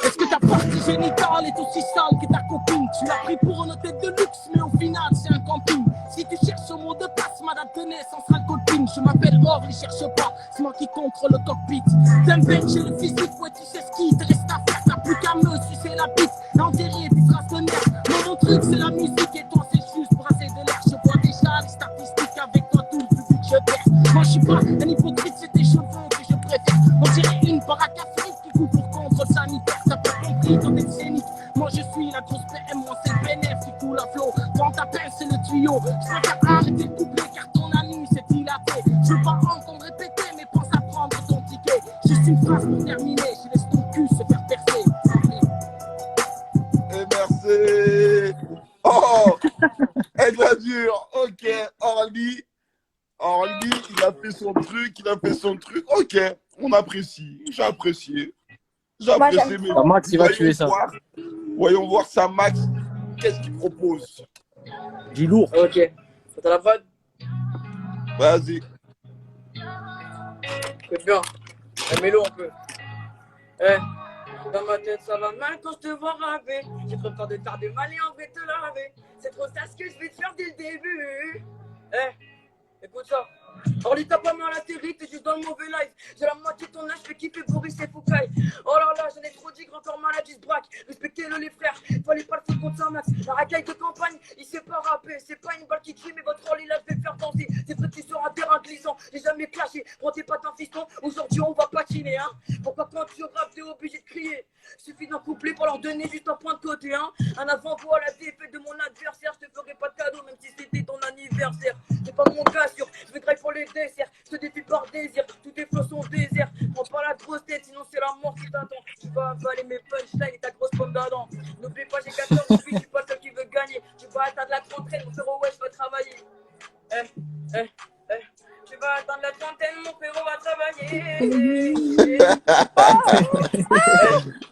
Est-ce que ta partie génitale est aussi sale que ta copine? Tu l'as pris pour une hôtel de luxe, mais au final c'est un camping. Si tu cherches au mot de passe, ma date de naissance sera le copine. Je m'appelle Orly, cherche pas, c'est moi qui contrôle le cockpit. T'aimes bien que j'ai le physique, ouais tu sais ce qui te reste à faire. T'as plus qu'à me sucer la bite, enterrer tes traces de nerfs. Moi mon truc c'est la musique et toi c'est juste brasser de l'air. Je vois déjà les statistiques, avec toi tout le public je perds. Moi je suis pas un hypocrite, c'est tes cheveux que je préfère. On dirait une paracafrique qui court pour contrôle sanitaire. T'as pas compris quand t'es scénique. Moi je suis la grosse PM, moi c'est le bénéf qui coule à flot. Quand ta peine c'est le tuyau. Je préfère arrêter le couplet car ton anus est dilaté. Je veux pas entendre répéter mais pense à prendre ton ticket. Juste une phrase pour terminer, je laisse ton cul se faire percer. Et merci. Oh, elle va dure. Ok, Orly, il a fait son truc, Ok, on apprécie, j'ai apprécié. J'apprécie, mais Max, il va tuer ça. Voyons voir ça, Max. Qu'est-ce qu'il propose? Du lourd. Ok. T'as la prod? Vas-y. C'est bien. Mets-le un peu. Dans ma tête, ça va mal quand je te vois raver. J'ai trop peur de tarder mal et en vrai te laver. C'est trop ça ce que je vais te faire dès le début. Écoute ça. Orly, t'as pas mal atterri, t'es juste dans le mauvais life. J'ai la moitié de ton âge, fais kiffer Boris et Foucault. Oh là là, j'en ai trop dit, grand corps maladie se braque. Respectez-le les frères, fallait pas le foutre contre Saint-Max. La racaille de campagne, il sait pas rapper. C'est pas une balle qui tue, mais votre Orly l'a fait faire danser. C'est vrai que tu sur un terrain glissant, j'ai jamais clashé. Prends tes pattes un fiston, aujourd'hui on va patiner, hein. Pourquoi quand tu rappes, t'es obligé de crier? Suffit d'un couplet pour leur donner juste un point de côté, hein. Un avant-goût à la défaite de mon adversaire. Je te ferai pas de cadeau, même si c'était ton anniversaire. C'est pas mon cas sûr, je vais grailler pour les desserts. Je te défie par désir, tous tes flots sont déserts. Prends pas la grosse tête, sinon c'est la mort qui t'attend. Tu vas avaler mes punchlines et ta grosse pomme d'Adam. N'oublie pas, j'ai 14 ans, je suis pas le seul qui veut gagner. Tu vas atteindre la trentaine, mon frérot, ouais, je veux travailler. Tu vas atteindre la trentaine, mon frérot va travailler.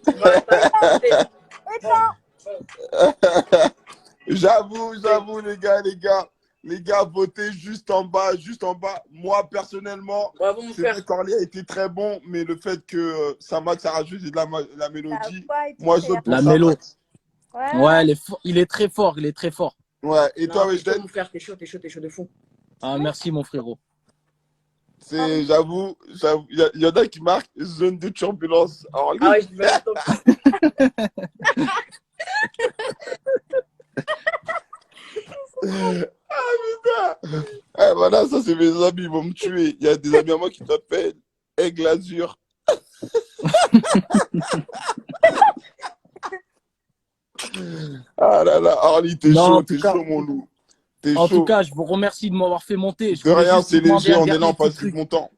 Tu vas atteindre la trentaine. J'avoue, les gars, votez juste en bas. Moi, personnellement, c'est vrai qu'Orly a été très bon, mais le fait que Samax a rajouté de la mélodie, moi, je La pense mélo. Ouais, Ouais, il est très fort, Ouais, et toi, Weshden, Weshden? frère, t'es chaud de fou. Ah, merci, mon frérot. J'avoue, il y en a qui marquent zone de turbulence. Orly. Ah ouais, je vais attendre. Voilà, ça c'est mes amis, ils vont me tuer. Il y a des amis à moi qui t'appellent Aigle Azur. Ah là là, Orly, t'es chaud, mon loup. En tout cas, je vous remercie de m'avoir fait monter. De rien, c'est léger, on est là, on passe vite mon temps.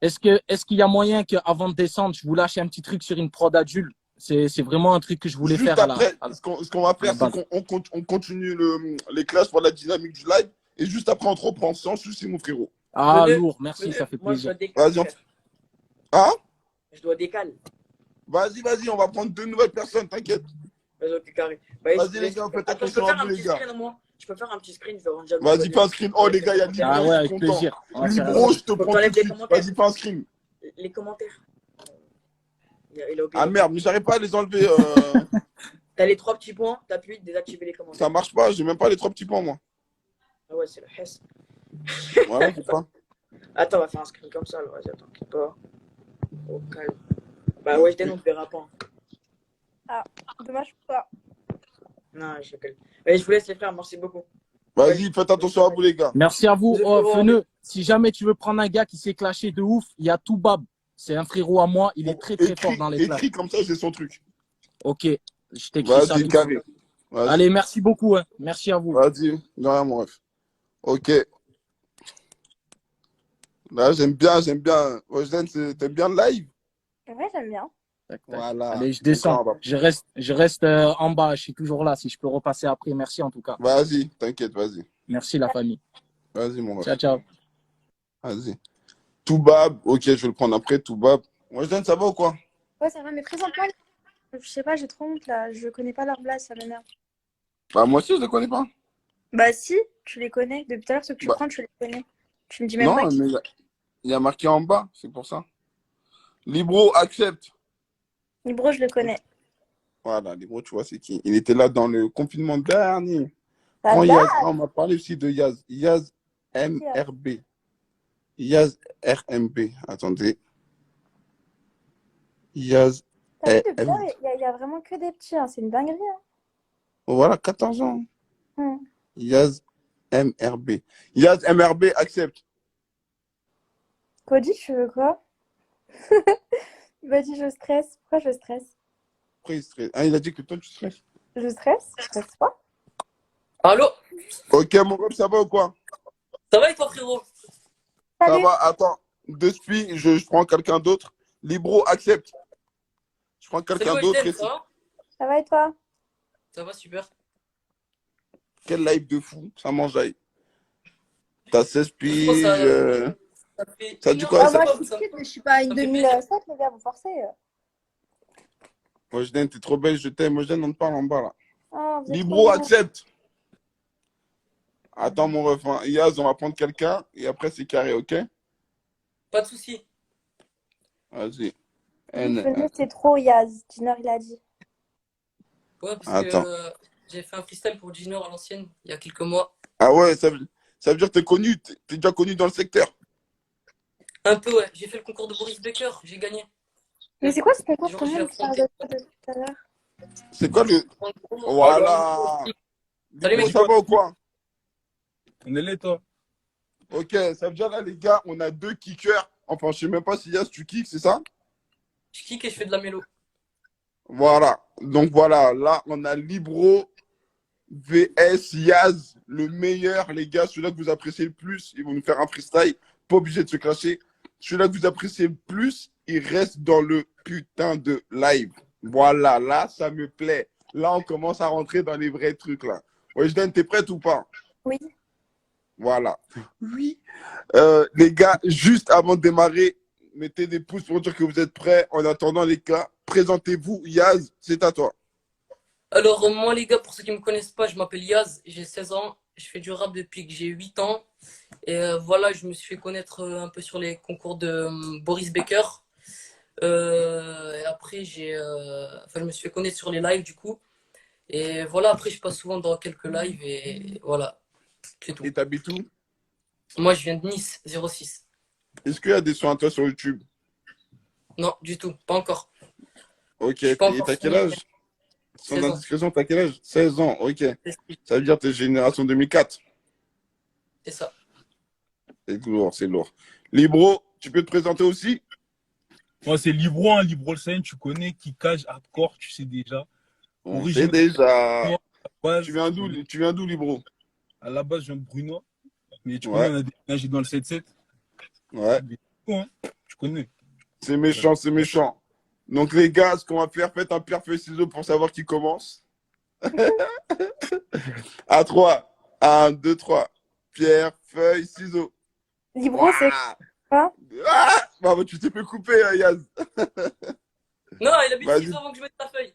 Est-ce qu'il y a moyen qu'avant de descendre, je vous lâche un petit truc sur une prod adulte? C'est vraiment un truc que je voulais juste faire. Après, ce qu'on va faire, c'est qu'on continue les classes pour la dynamique du live. Et juste après, on te reprend sans souci, mon frérot. Ah, lourd, merci, ça fait plaisir. Vas-y. Hein? Je dois décaler. Vas-y, on va prendre 2 nouvelles personnes, t'inquiète. Vas-y, carré. Vas-y, les gars, faites attention à vous, les gars. Je peux faire un petit screen. Vas-y, fais un screen. Oh, les gars, il y a Libro. Ah ouais, avec plaisir. Libro, je te prends tout de suite. Vas-y, fais un screen. Les commentaires. Ah merde, mais j'arrive pas à les enlever. T'as les 3 petits points, t'appuies, désactiver les commentaires. Ça marche pas, j'ai même pas les 3 petits points, moi. Ah ouais, c'est le Hess. Voilà, c'est pas. Attends, on va faire un screen comme ça, alors vas-y, attends, quitte pas. Au calme. Bah ouais, je dénonce, verra pas. Ah, dommage pour toi. Non, je sais. Allez, je vous laisse les frères, merci beaucoup. Vas-y, faites attention à vous, les gars. Merci à vous. Feneux, si jamais tu veux prendre un gars qui s'est clashé de ouf, il y a Toubab. C'est un frérot à moi, il est très fort dans les classes. Écris comme ça, j'ai son truc. Ok, je t'écris ça. Vas-y, carré. Allez, merci beaucoup. Hein. Merci à vous. Vas-y, de rien, mon ref. Ok. Là, j'aime bien. Weshden, t'aimes bien le live? Ouais, j'aime bien. Voilà. Allez, je descends. Je reste en bas. Je suis toujours là. Si je peux repasser après, merci en tout cas. Vas-y, t'inquiète, vas-y. Merci la famille. Vas-y, mon ref. Ciao. Vas-y. Toubab, ok, je vais le prendre après. Toubab. Weshden, ça va ou quoi? Ouais, ça va, mais présente-moi. Je sais pas, j'ai trop honte là. Je connais pas leur blase, ça m'énerve. Bah, moi aussi, je les connais pas. Bah, si, tu les connais. Depuis tout à l'heure, ceux que tu prends, tu les connais. Tu me dis même non, pas qui. mais il y a marqué en bas, c'est pour ça. Libro, accepte. Libro, je le connais. Voilà, Libro, tu vois, c'est qui? Il était là dans le confinement dernier. Ça Grand date. Yaz. Ah, on m'a parlé aussi de Yaz. Yaz MRB. Yaz RMB. Attendez. Yaz T'as vu, depuis M. là, il y a vraiment que des petits. Hein. C'est une dinguerie. Hein. Voilà, 14 ans. Hmm. Yaz MRB. Yaz MRB, accepte. Cody, tu veux quoi? Il m'a dit je stresse. Pourquoi je stresse? Après, il stresse. Ah, il a dit que toi, tu stresses. Je stresse? Je stresse pas. Allô? Ok, mon gars, ça va ou quoi? Ça va et toi, frérot? Ça Salut. va, attends. De suite, je prends quelqu'un d'autre. Libro, accepte. Je prends quelqu'un Salut, d'autre. Weshden, et ça va? Ça va et toi? Ça va, super. Quel live de fou, ça m'enjaille. T'as 16 Franchement, piges. ça fait Ça une dit heure quoi, que Ah, ça- moi, je je suis ça. petite, mais je suis pas une Ça fait 2007, les gars, vous forcez. Weshden, t'es trop belle, je t'aime. Weshden, on te parle en bas là. Oh, vous êtes Libro, trop mignon. accepte. Attends, mon ref. Hein. Yaz, on va prendre quelqu'un et après, c'est carré, ok? Pas de soucis. Vas-y. Venez, c'est trop, Yaz. Dinner, il a dit. Ouais, parce Attends. que j'ai fait un freestyle pour Ginor à l'ancienne, il y a quelques mois. Ah ouais, ça veut dire que t'es connu. T'es déjà connu dans le secteur. Un peu, ouais. J'ai fait le concours de Boris Becker, j'ai gagné. Mais c'est quoi ce concours Genre, quand j'ai même? Tu parles affronté. de ça depuis tout à l'heure. C'est quoi le. En gros, Voilà. Salut, Libro, mec. ça va ou quoi? On est là, toi. Ok, ça veut dire là, les gars, on a 2 kickers. Enfin, je sais même pas si Yaz, tu kicks, c'est ça? Je kick et je fais de la mélo. Voilà. Donc voilà, là, on a Libro VS Yaz, le meilleur, les gars. Celui-là que vous appréciez le plus, ils vont nous faire un freestyle. Pas obligé de se clasher. Celui-là que vous appréciez le plus, il reste dans le putain de live. Voilà, là, ça me plaît. Là, on commence à rentrer dans les vrais trucs, là. Weshden, t'es prête ou pas? Oui. Voilà. Oui. Les gars, juste avant de démarrer, mettez des pouces pour dire que vous êtes prêts. En attendant, les gars, présentez-vous. Yaz, c'est à toi. Alors, moi, les gars, pour ceux qui ne me connaissent pas, je m'appelle Yaz, j'ai 16 ans, je fais du rap depuis que j'ai 8 ans. Et voilà, je me suis fait connaître un peu sur les concours de Boris Becker. Et après, je me suis fait connaître sur les lives, du coup. Et voilà, après, je passe souvent dans quelques lives et voilà, c'est tout. Et t'habites où? Moi, je viens de Nice, 06. Est-ce qu'il y a des sons à toi sur YouTube? Non, du tout, pas encore. Ok. Je suis pas Et encore t'as quel signé. âge? Sans 16 ans. indiscrétion, t'as quel âge? 16 ans, ok. Ça veut dire que t'es génération 2004. C'est ça. C'est lourd, c'est lourd. Libro, tu peux te présenter aussi? Moi, c'est Libro, hein, Libro le Saint, tu connais, qui cage hardcore, tu sais déjà. On Origine- sait déjà. Ouais, Tu viens d'où, Libro? À la base, je viens de Bruno. Mais tu Ouais. connais, on a déménagé dans le 7-7. Ouais. Hein, tu connais. C'est méchant, c'est méchant. Donc, les gars, ce qu'on va faire, faites un pierre, feuille, ciseaux pour savoir qui commence. À 3. 1, 2, 3. Pierre, feuille, ciseaux. Libro, c'est quoi? Ah bah, tu t'es fait couper, hein, Yaz. Non, il a mis le Vas-y. ciseau avant que je mette la feuille.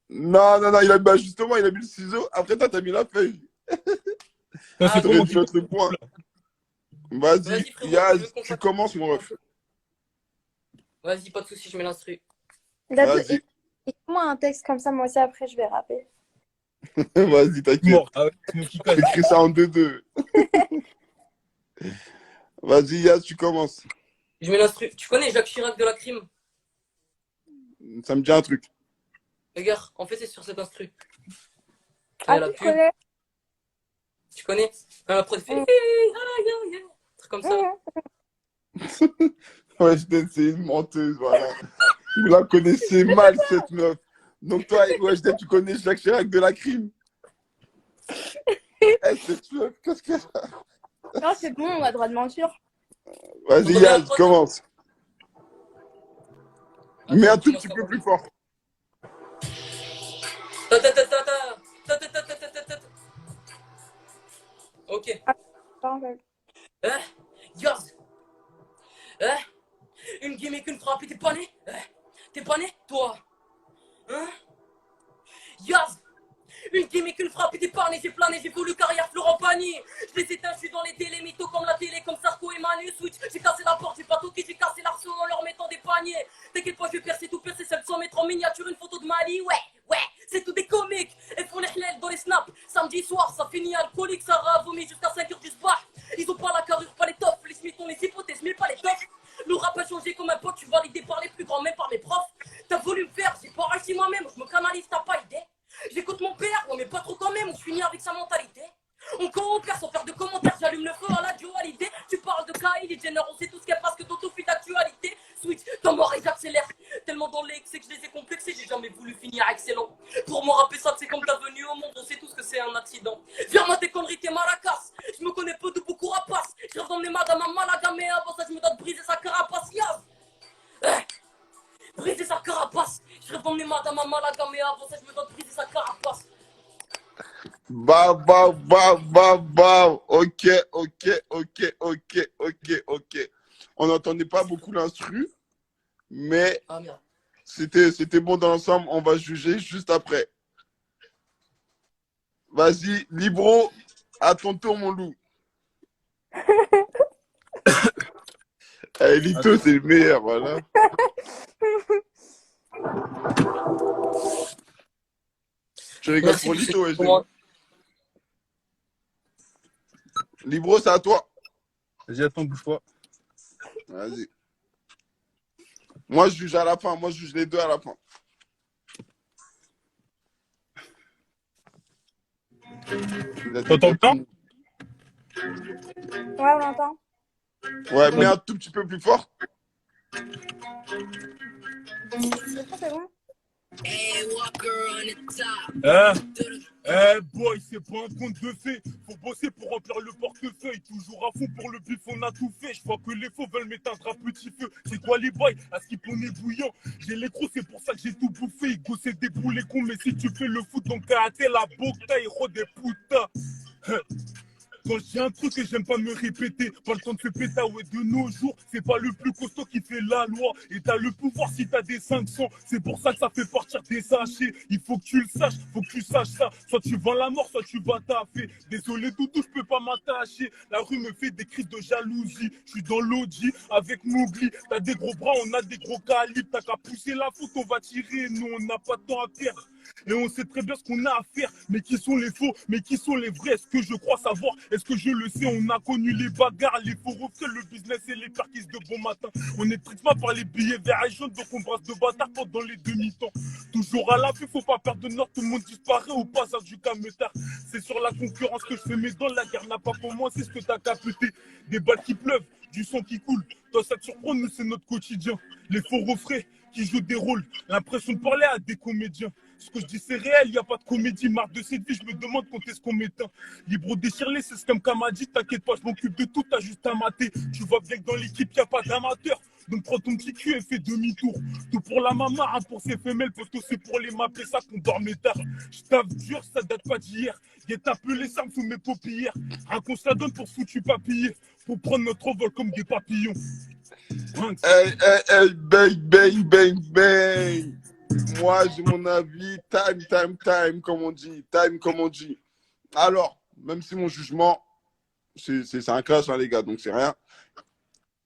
Non, justement, il a mis le ciseau. Après, toi, t'as mis la feuille. Ça, c'est Ah, comment T'aurais dû mettre le point. Vas-y, Vas-y, frérot, je Yaz, veux qu'on tu fasse- commences, mon ref. Vas-y, pas de soucis, je mets l'instru. Vas-y, Écris-moi un texte comme ça, moi aussi, après, je vais rapper. vas-y, t'inquiète. mort. Ah ouais, c'est nous qui cage. Écris ça en 2-2. Vas-y, Yaz, tu commences. Je mets l'instru. Tu connais Jacques Chirac de la crime? Ça me dit un truc. Regarde, en fait, c'est sur cet instru. Ah, la tu pub. connais? Tu connais? La prod fait. Mm. Un truc comme ça. Weshden, c'est une menteuse, voilà. Vous la connaissez mal, cette meuf. Donc toi, Weshden, tu connais Jacques Chirac de la crime. Cette meuf, qu'est-ce qu'elle a? Non, c'est bon, on a le droit de mentir. Vas-y, Yaz, commence. Mais un tout petit peu plus fort. Ta, ta, ta, ta, ta. Ta, ta, ta, ta, ta, ta, ta. Ok. Yaz. Une gimmick, une frappe et t'es pas né? T'es pas né, toi? Hein? Yaz. Une gimmick, une frappe et t'es pas né, j'ai plané, j'ai voulu carrière Florent Pagny. Je les éteins, je suis dans les télés, mythos comme la télé, comme Sarko et Manu Switch. J'ai cassé la porte, j'ai pas toqué, j'ai cassé l'arceau en leur mettant des paniers. T'es mettre en miniature une photo de Mali, ouais, c'est tout des comiques. Elles font les hlèles dans les snaps. Samedi soir, ça finit alcoolique, ça vomi jusqu'à 5h du soir. Ils ont pas la carrure, pas les tops. Les Smiths ont les hypothèses, mais pas les tops. Le rap a changé comme un pote, je suis validé par les plus grands, même par mes profs. T'as voulu me faire, j'ai pas réussi moi-même, je me canalise, t'as pas idée. J'écoute mon père, ouais, mais pas trop quand même, on finit avec sa mentalité. On coopère sans faire de commentaires, j'allume le feu à la dualité. Tu parles de Kylie Jenner, on sait tout ce qu'elle passe, que Toto fuit d'actualité. Switch, dans mort et j'accélère. Tellement dans l'excès que je les ai complexés, j'ai jamais voulu finir excellent. Pour moi, rapper ça, c'est comme ta venue au monde, on sait tous que c'est un accident. Viens, moi, tes conneries, t'es maracas. Je me connais peu de beaucoup rapaces. Je rêve d'emmener madame à Malaga, mais avant ça, je me dois de briser sa carapace. Yaz. Briser sa carapace. Je rêve d'emmener madame à Malaga, mais avant ça, je me dois de briser sa carapace. Bah. Ok. On n'entendait pas beaucoup l'instru, mais Ah merde. c'était bon dans l'ensemble. On va juger juste après. Vas-y, Libro, à ton tour, mon loup. Lito, c'est le meilleur, voilà. Tu rigoles Merci pour pour Lito, ces ouais, commentaires. Libro, c'est à toi. Vas-y, attends, bouge pas. Vas-y. Moi, je juge à la fin. Moi, je juge les deux à la fin. T'entends bien? Ouais, on l'entend. Ouais, mais un tout petit peu plus fort. C'est bon. Boy, c'est pas un conte de fées. Faut bosser pour remplir le portefeuille. Toujours à fond pour le bif, on a tout fait. Je vois que les faux veulent m'éteindre à petit feu. C'est quoi les boys? À ce qui est bouillant. J'ai les crocs, c'est pour ça que j'ai tout bouffé. Go, c'est des boules cons, mais si tu fais le foot, donc karaté, la boca, héros des putas. Quand j'ai un truc et j'aime pas me répéter, pas le temps de se pétaouer de nos jours, c'est pas le plus costaud qui fait la loi. Et t'as le pouvoir si t'as des 500, c'est pour ça que ça fait partir des sachets. Il faut que tu le saches, faut que tu saches ça. Soit tu vends la mort, soit tu vas taffer. Désolé Doudou, je peux pas m'attacher. La rue me fait des cris de jalousie. Je suis dans l'audi avec Mowgli. T'as des gros bras, on a des gros calibres. T'as qu'à pousser la faute, on va tirer. Nous, on n'a pas de temps à perdre. Et on sait très bien ce qu'on a à faire. Mais qui sont les faux? Mais qui sont les vrais? Est-ce que je crois savoir? Est-ce que je le sais? On a connu les bagarres, les faux refrains, le business et les perquises de bon matin. On est tristement par les billets verts et jaunes, donc on brasse de bâtards pendant les demi-temps. Toujours à l'affût, faut pas perdre de nord, tout le monde disparaît au passage du camotard. C'est sur la concurrence que je fais mes dents, la guerre n'a pas commencé, ce que t'as capté. Des balles qui pleuvent, du sang qui coule. Toi, ça te surprend, nous, c'est notre quotidien. Les faux refrains qui jouent des rôles, l'impression de parler à des comédiens. Ce que je dis, c'est réel, il n'y a pas de comédie. Marre de cette vie, je me demande quand est-ce qu'on m'éteint. Libre déchiré, c'est ce qu'un m'a dit. T'inquiète pas, je m'occupe de tout, t'as juste à mater. Tu vois bien que dans l'équipe, il n'y a pas d'amateur. Donc prends ton petit cul et fais demi-tour. Tout pour la maman, un pour ses femelles, poteau, c'est pour les mapper ça qu'on dormait tard. Je tape dur, ça date pas d'hier. J'ai tapé les armes sous mes paupières. Un qu'on se la donne pour foutu papiller. Pour prendre notre envol comme des papillons. Hey, bang. Moi, j'ai mon avis. Time, comme on dit. Alors, même si mon jugement, c'est un clash, hein, les gars, donc c'est rien.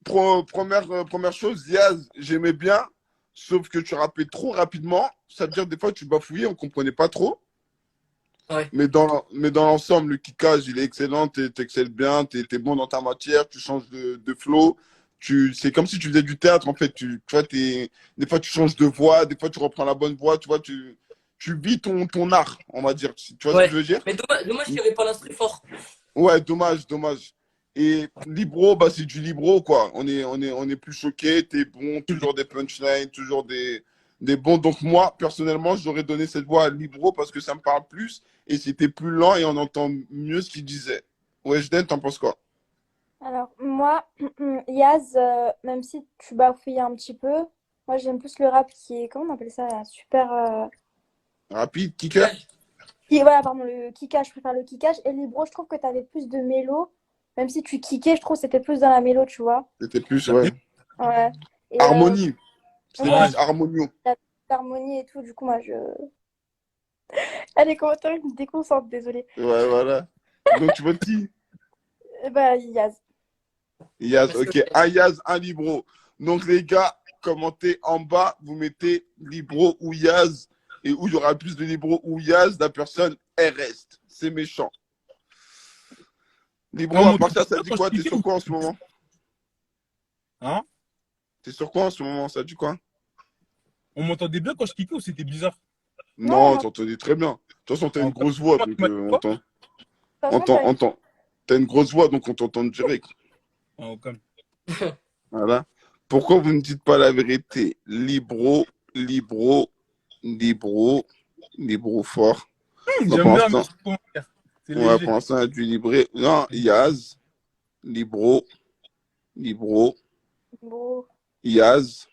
Première chose, Diaz, j'aimais bien, sauf que tu rappais trop rapidement. Ça veut dire des fois tu bafouillais, on comprenait pas trop. Ouais. Mais dans l'ensemble, le kickage, il est excellent, t'excelles bien, t'es bon dans ta matière, tu changes de flow. C'est comme si tu faisais du théâtre, en fait. Tu vois, des fois, tu changes de voix, des fois, tu reprends la bonne voix, tu vois, tu vis ton art, on va dire. Tu vois ce que je veux dire? Mais dommage qu'il n'y avait pas l'instru fort. Ouais, dommage. Et Libro, bah, c'est du Libro, quoi. On est plus choqué, t'es bon, toujours des punchlines, toujours des bons. Donc, moi, personnellement, j'aurais donné cette voix à Libro parce que ça me parle plus et c'était plus lent et on entend mieux ce qu'il disait. Weshden, t'en penses quoi? Alors, moi, Yaz, même si tu bafouilles un petit peu, moi j'aime plus le rap qui est, comment on appelle ça, là, super. Rapide, kicker? Voilà, pardon, le kickage, je préfère le kickage. Et Libro, je trouve que tu avais plus de mélo. Même si tu kickais, je trouve que c'était plus dans la mélo, tu vois. C'était plus, ouais. Ouais. Et, Harmonie. C'était ouais. plus harmonieux. L'harmonie et tout, du coup, moi je. Ah, les commentaires, ils me déconcentrent, désolé. Ouais, voilà. Donc, tu votes qui? Bah, Yaz. Yaz, ok. Un Yaz, un Libro. Donc, les gars, commentez en bas, vous mettez Libro ou Yaz. Et où il y aura plus de Libro ou Yaz, la personne, elle reste. C'est méchant. Libro, à part ça dit quoi? T'es sur quoi en ce moment? Hein? T'es sur quoi en ce moment? Ça dit quoi? On m'entendait bien quand je kickais ou c'était bizarre? Non, t'entendais très bien. De toute façon, t'as une grosse voix, donc on entend. T'as une grosse voix, donc on t'entend direct. Ah, au calme. Voilà. Pourquoi vous ne dites pas la vérité? Libro fort. J'aime bien mes commentaires. C'est Ouais, léger. pour l'instant, il y a du libré. Non, Yaz, Libro, Bon. Yaz,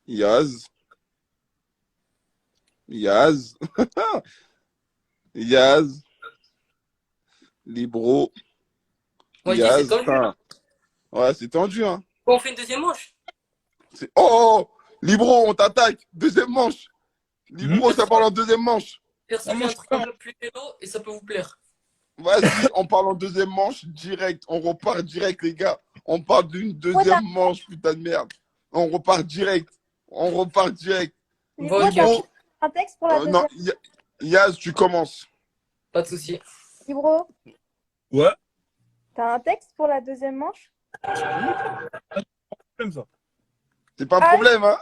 Yaz, Libro, Moi, je dis, Yaz. c'est tendu, là. Ouais, c'est tendu, hein. On fait une deuxième manche. Oh, Libro, on t'attaque. Deuxième manche. Libro, ça parle en deuxième manche. Personne fait un truc un peu plus vélo et ça peut vous plaire. Vas-y, on parle en deuxième manche direct. On repart direct, les gars. On parle d'une deuxième manche, putain de merde. On repart direct. Bon, ok, T'as ok. un texte pour la deuxième. Non, Yaz, tu commences. Pas de souci. Libro, Ouais. t'as un texte pour la deuxième manche? Comme ça. C'est pas un problème, hein.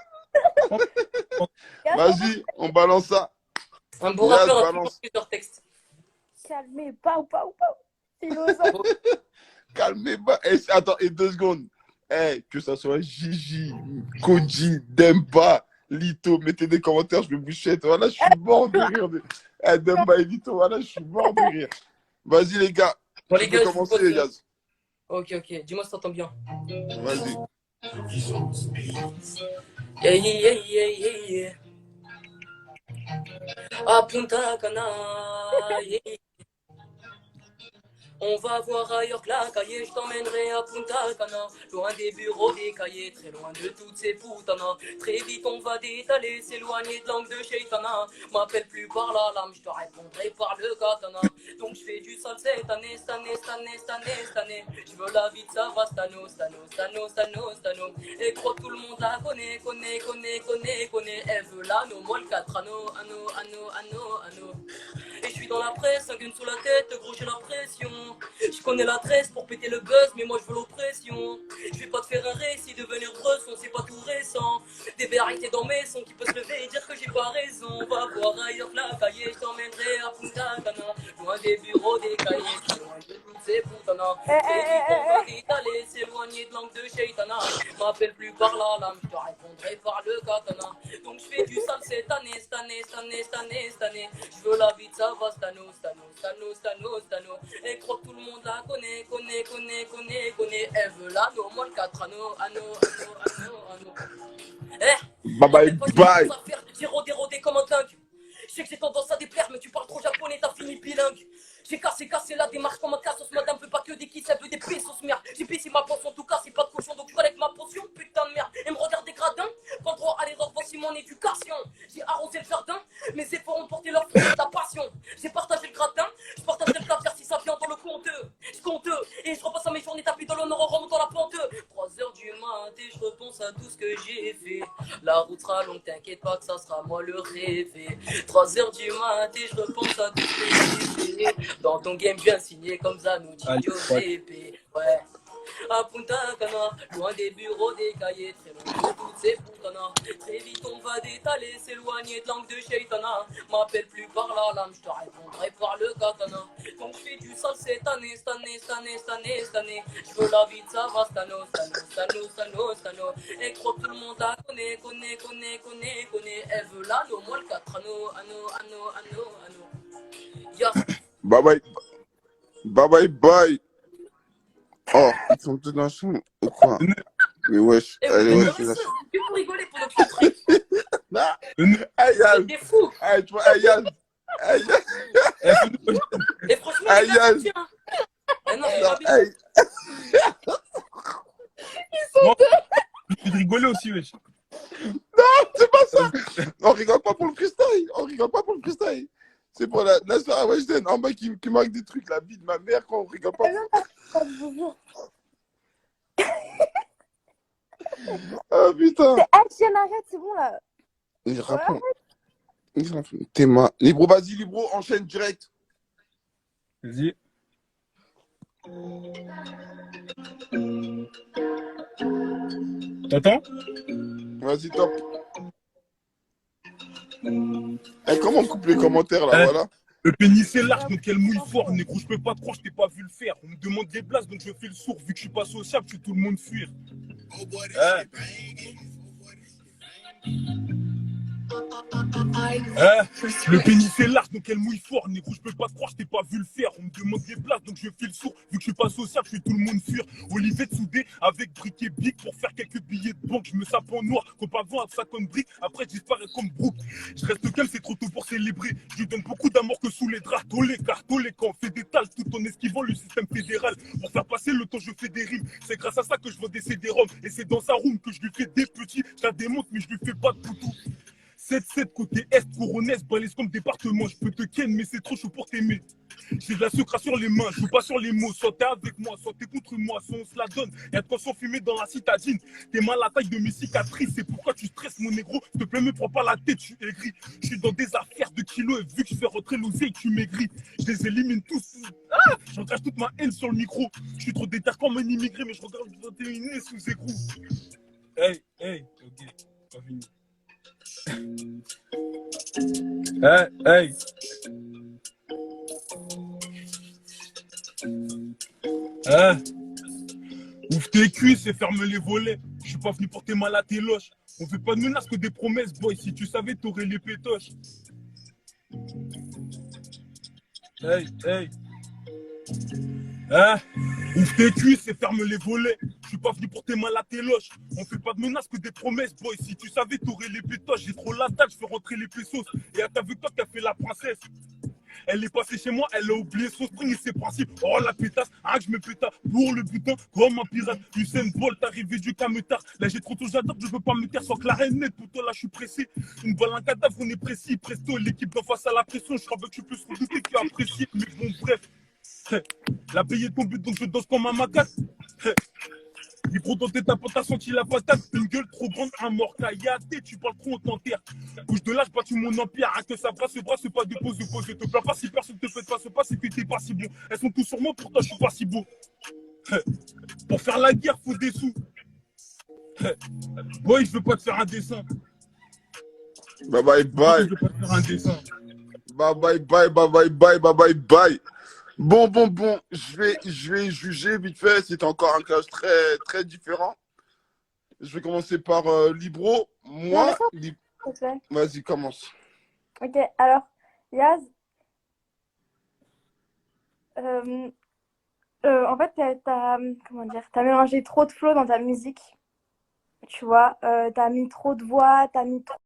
Vas-y, on balance ça. Un bon Yaz, rappeur a balance. toujours plusieurs textes. Calmez, pau. Philosophe. Calmez-vous. Attends, et 2 secondes. Que ça soit Gigi, Koji, Demba, Lito, mettez des commentaires, je vais boucher. Voilà, je suis mort de rire. Demba et Lito, voilà, je suis mort de rire. Vas-y, les gars. Bon, Tu les gars, peux je vous commencer, pose- Yaz. Ok, dis-moi si t'entends bien. Vas-y. Yeah. À Punta Cana, yeah. On va voir ailleurs que la cahier, je t'emmènerai à Punta Cana. Loin des bureaux, des cahiers, très loin de toutes ces putanas. Très vite on va détaler, s'éloigner de l'angle de Shaitana. M'appelle plus par la lame, je te répondrai par le katana. Donc je fais du sale cette année. Je veux la vie de Savastano, Stano. Et crois tout le monde la connaît. Elle veut l'anneau, moi le 4 anneaux, anneau. Et je suis dans la presse, un gun sous la tête, gros j'ai la pression. Je connais l'adresse pour péter le buzz, mais moi je veux l'oppression. Je vais pas te faire un récit, devenir bresson, c'est pas tout récent. Des vérités dans mes sons qui peuvent se lever et dire que j'ai pas raison. Va voir ailleurs que la cahier, je t'emmènerai à Punta Cana. Loin des bureaux, des cahiers, loin de toutes ces putanas. Et vite on va détaler, s'éloigner de l'angle de Shaitana. M'appelle plus par la lame, je te répondrai par le katana. Donc je fais du sale cette année. Je veux la vie de Savastano. Et crois que tout le monde la connaît. Elle veut l'anneau, moi le 4 anneaux, anneau. Bye. J'ai rodé comme un dingue. Je sais que j'ai tendance à déplaire, mais tu parles trop japonais, t'as fini bilingue. J'ai cassé la démarche comme un cassos, madame veut pas que des kisses, elle veut des pesos, merde. J'ai baissé ma pension, en tout cas, c'est pas de cochon, donc je collecte ma potion, putain de merde. Elle me regarde des gradins, pas le droit à l'erreur, voici mon éducation. J'ai arrosé le jardin, mes efforts ont porté leur fruit, la passion. J'ai partagé le gratin, je partagerai le clavier si ça vient dans le compte. Je compte, et je repasse à mes journées tapis de l'honneur en remontant la pente. 3h du matin, et je repense à tout ce que j'ai fait. La route sera longue, t'inquiète pas que ça sera moi le rêvé. 3h du matin, et je repense à tout ce que j'ai fait. Dans ton game, je viens signer comme Zanouti, Giuseppe. Ouais. À Punta Cana, loin des bureaux, des cahiers, très loin de toutes ces putanas. Très vite on va détaler, s'éloigner de l'angle de Shaitana. M'appelle plus par la lame, je te répondrai par le katana. Donc je fais du sale cette année. Je veux la vie de Savastano. Et crois que tout le monde la connaît. Elle veut l'anneau, moi le 4 anneaux, anneau. Yes. Bye. Oh, ils sont tous dans la chambre ou quoi? Mais wesh, Et allez, vous wesh, rigolez, vous rigolez pour notre truc. Hey, Yaz. T'es fou. Hey, tu vois, hey, Yaz. Et franchement, Hey, les gars, Yaz. c'est bien. Ah non, c'est pas bien. Hey. Tu de rigoler aussi, wesh. C'est pas ça. On rigole pas pour le freestyle. C'est pour la soirée Weshden en bas qui marque des trucs, la vie de ma mère quand on rigole pas. Ah putain. Tiens, arrête, c'est bon là. Il répond. T'es ma. Libro, vas-y, Libro, enchaîne direct. Vas-y. T'entends? Vas-y, top. Eh, comment on coupe les commentaires là, voilà. Le pénis est large, donc elle mouille fort. Négro, je peux pas te croire, je t'ai pas vu le faire. On me demande des places, donc je fais le sourd. Vu que je suis pas sociable, je fais tout le monde fuir. Le pénis est large, donc elle mouille fort. Négro, je peux pas te croire, je t'ai pas vu le faire. On me demande des places, donc je fais le sourd. Vu que je suis pas sociable, je fais tout le monde fuir. Olivier de soudé avec briquet bic pour faire quelques billets de banque. Je me sape en noir, comme avant, ça comme brique. Après, je disparais comme Brooke. Je reste calme, c'est trop tôt pour célébrer. Je lui donne beaucoup d'amour que sous les draps. Tolé, car tolé, quand on fait des tales tout en esquivant le système fédéral. Pour faire passer le temps, je fais des rimes. C'est grâce à ça que je vends des CD-ROM. Et c'est dans sa room que je lui fais des petits. Je la démonte, mais je lui fais pas de poutou. 7-7 côté Est, Coronès, balèze comme département. Je peux te ken, mais c'est trop chaud pour t'aimer. J'ai de la sucre sur les mains, je joue pas sur les mots. Soit t'es avec moi, soit t'es contre moi, soit on se la donne. Y'a de quoi s'enfumer dans la citadine. T'es mal à la taille de mes cicatrices, c'est pourquoi tu stresses mon négro. S'il te plaît, me prends pas la tête, je suis aigri. Je suis dans des affaires de kilos et vu que je fais rentrer l'oseille, tu maigris. Je les élimine tous. J'engage toute ma haine sur le micro. Je suis trop déter comme un immigré, mais je regarde 21 sous écrou. Hey, ok, pas fini. Hey. Ouvre tes cuisses et ferme les volets. Je suis pas venu porter mal à tes loches. On fait pas de menaces que des promesses, boy. Si tu savais, t'aurais les pétoches. Hey. Ouvre tes cuisses et ferme les volets. Je suis pas venu porter mal à tes loches. On fait pas de menaces que des promesses, boy. Si tu savais, t'aurais les pétoches. J'ai trop la dalle, je fais rentrer les pesos. Et t'as vu toi qui a fait la princesse. Elle est passée chez moi, elle a oublié son string et ses principes. Oh la pétasse, je me péta pour le butin comme un pirate. Usain Bolt arrivé du cametard. Là j'ai trop tôt, j'adore, je peux pas me taire sans que la reine nette. Pour toi là je suis pressé. Une balle, un cadavre, on est précis. Presto, l'équipe d'en face à la pression. Je crois que tu peux se redouter que tu apprécies. Mais bon, bref. La paye est ton but, donc je danse comme un macaque. Micro dans tes tapes, t'as senti la patate. Une gueule trop grande, un mort caillaté. Tu parles trop, on t'enterre. Bouge de là, j'ai battu mon empire. Que ça brasse, pas de pause. Je te plains pas si personne te fait pas ce pas, c'est que t'es pas si bon. Elles sont tous sur moi, pour toi, je suis pas si beau. Pour faire la guerre, faut des sous. Boy, je veux pas te faire un dessin. Bye. Je veux pas te faire un dessin. Bye. Bon. Je vais juger vite fait. C'est encore un clash très, très différent. Je vais commencer par Libro. Moi, vas-y, commence. Ok, alors, Yaz, en fait, t'as mélangé trop de flow dans ta musique. Tu vois, t'as mis trop de voix, t'as mis trop.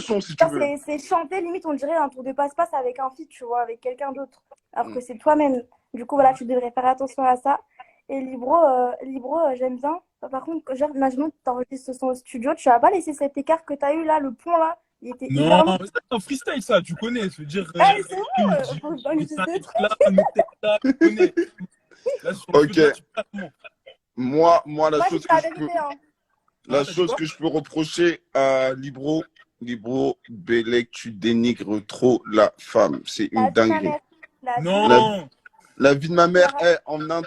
Son, si tu veux. C'est chanter, limite, on dirait un tour de passe-passe avec un feat, tu vois, avec quelqu'un d'autre. Alors que c'est toi-même. Du coup, voilà, tu devrais faire attention à ça. Et Libro, j'aime bien. Par contre, genre, imaginons que tu enregistres ce son au studio, tu vas pas laisser cet écart que tu as eu là, le pont là. Il était hyper long. Non, c'est un freestyle ça, tu connais. Je veux dire. C'est bon, faut organiser des trucs. Là, tu connais. Là, sur Ok. le Moi, la chose que la je peux. vérité, hein. La chose que je peux reprocher à Libro, Bellec, tu dénigres trop la femme. C'est une dinguerie. Non. La vie de ma mère est en un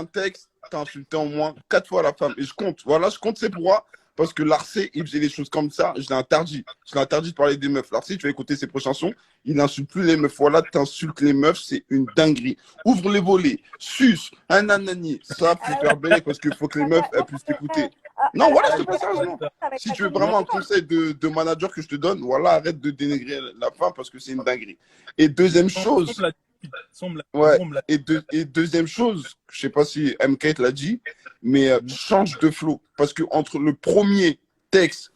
texte, t'as insulté au moins 4 fois la femme. Et je compte. Voilà, je compte, c'est pourquoi. Parce que Larcé, il faisait les choses comme ça. Je l'ai interdit. Je l'ai interdit de parler des meufs. Larcé, tu vas écouter ses prochaines chansons. Il n'insulte plus les meufs. Voilà, t'insultes les meufs. C'est une dinguerie. Ouvre les volets. Suce. Un anani. Ça, faut faire Bellec parce qu'il faut que les meufs elles puissent t'écouter. Non, voilà, c'est pas sérieusement. Si tu veux vraiment un conseil de manager que je te donne, voilà, arrête de dénigrer la femme parce que c'est une dinguerie. Et deuxième chose, deuxième chose, je sais pas si MK l'a dit, mais change de flow. Parce que entre le premier texte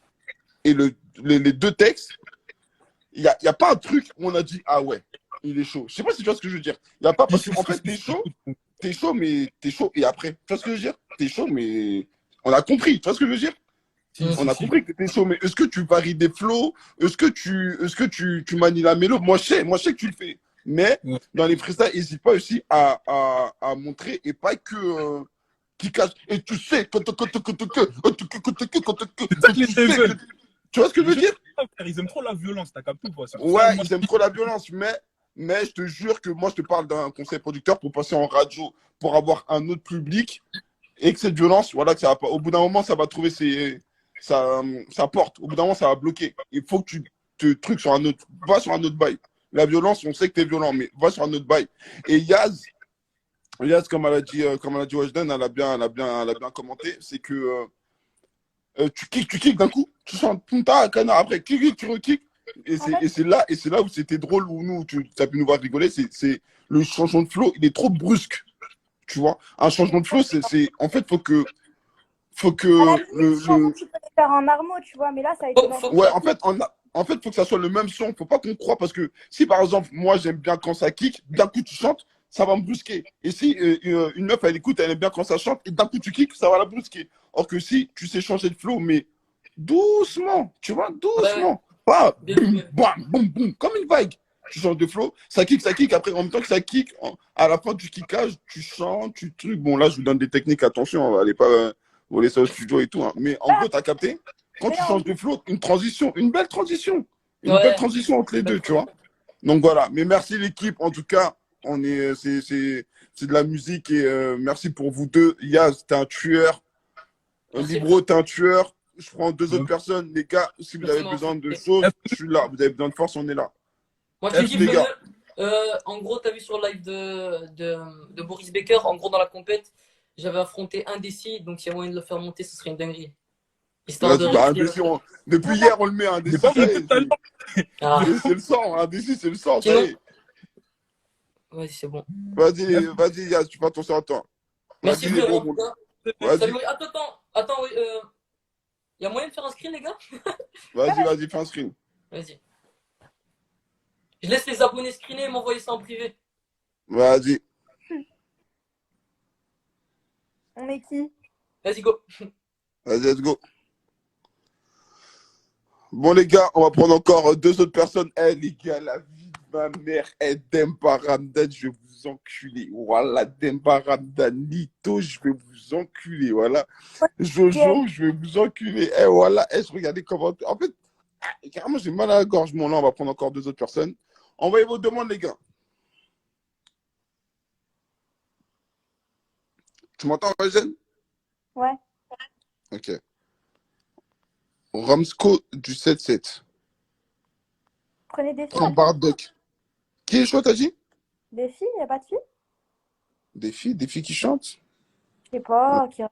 et les deux textes, il n'y a pas un truc où on a dit, ah ouais, il est chaud. Je sais pas si tu vois ce que je veux dire. Il n'y a pas, parce qu'en fait, t'es chaud, mais t'es chaud et après. Tu vois ce que je veux dire? T'es chaud, mais on a compris. Tu vois ce que je veux dire? On a compris que t'étais chaud, mais est-ce que tu varies des flows? Est-ce que tu manies la mélo? Moi, je sais que tu le fais. Mais dans les freestyles, n'hésite pas aussi à montrer et pas que qui cache. Et tu sais, C'est ça que les jeunes veulent. tu vois ce que je veux dire? Ils aiment trop la violence, t'as capté ou pas? C'est pour ça, Ouais, moi, ils aiment trop la violence, mais je te jure que moi, je te parle d'un conseil producteur pour passer en radio, pour avoir un autre public, et que cette violence, voilà, que ça va pas. Au bout d'un moment, ça va trouver sa porte. Au bout d'un moment, ça va bloquer. Il faut que tu te trucs sur un autre, va sur un autre bail. La violence, on sait que t'es violent, mais va sur un autre bail. Et Yaz, comme elle a dit Wajden, elle a bien commenté, c'est que tu kicks d'un coup, tu sens punta, canard, après, tu re-kicks. Et c'est là où c'était drôle, où nous, tu as pu nous voir rigoler, c'est le changement de flow, il est trop brusque, tu vois. Un changement de flow, en fait, faut que À la limite, je pense que tu peux les faire en armo, tu vois, mais là, ça a été dans ouais, en fait, faut que ça soit le même son. Faut pas qu'on croie parce que si par exemple, moi j'aime bien quand ça kick, d'un coup tu chantes, ça va me brusquer. Et si une meuf elle écoute, elle aime bien quand ça chante, et d'un coup tu kicks, ça va la brusquer. Or que si tu sais changer de flow, mais doucement, tu vois, doucement. Pas boum, bam, boum, boum, comme une vague. Tu changes de flow, ça kick, après en même temps que ça kick, à la fin du kickage, tu chantes, tu trucs. Bon, là je vous donne des techniques, attention, on va aller pas voler ça au studio et tout. Hein. Mais en gros, t'as capté? Quand tu changes de flow, une belle transition. Une belle transition entre les deux, tu vois. Donc voilà. Mais merci l'équipe. En tout cas, c'est de la musique et merci pour vous deux. Yaz, t'es un tueur. Libro, t'es un tueur. Je prends deux autres personnes. Les gars, si vous avez besoin de choses, je suis là. Vous avez besoin de force, on est là. Moi, tu dis, les gars. En gros, t'as vu sur le live de Boris Becker, en gros, dans la compète, j'avais affronté un Indécis, donc s'il y a moyen de le faire monter, ce serait une dinguerie. Là, depuis hier, on le met un Indécis. C'est le sang, Indécis, c'est le sang. Vas-y, c'est bon. Vas-y, Yaz, tu vas ton sang à toi. Merci, frérot. Vas-y. Attends, y a moyen de faire un screen, les gars? Vas-y, fais un screen. Vas-y. Je laisse les abonnés screener et m'envoyer ça en privé. Vas-y. On est qui? Vas-y, go. Vas-y, let's go. Bon, les gars, on va prendre encore deux autres personnes. Les gars, la vie de ma mère est Demba Ramdan, je vais vous enculer. Voilà, Demba Ramdan, Nito, je vais vous enculer. Voilà. Jojo, je vais vous enculer. Voilà, je regardais comment. En fait, carrément, j'ai mal à la gorge. Bon, là, on va prendre encore deux autres personnes. Envoyez vos demandes, les gars. Tu m'entends, Eugène? Ouais. Ok. Ramsco du 7-7. Prenez des filles. Prends Bardock. Qui est chaud, t'as dit? Des filles, y a pas de filles? Des filles qui chantent? Je sais pas. Qui...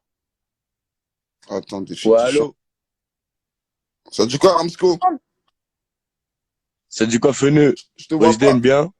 Attends, des filles qui chantent. Ça dit quoi, Ramsco? Ça dit quoi, Feneux? Je te vois pas. Bien.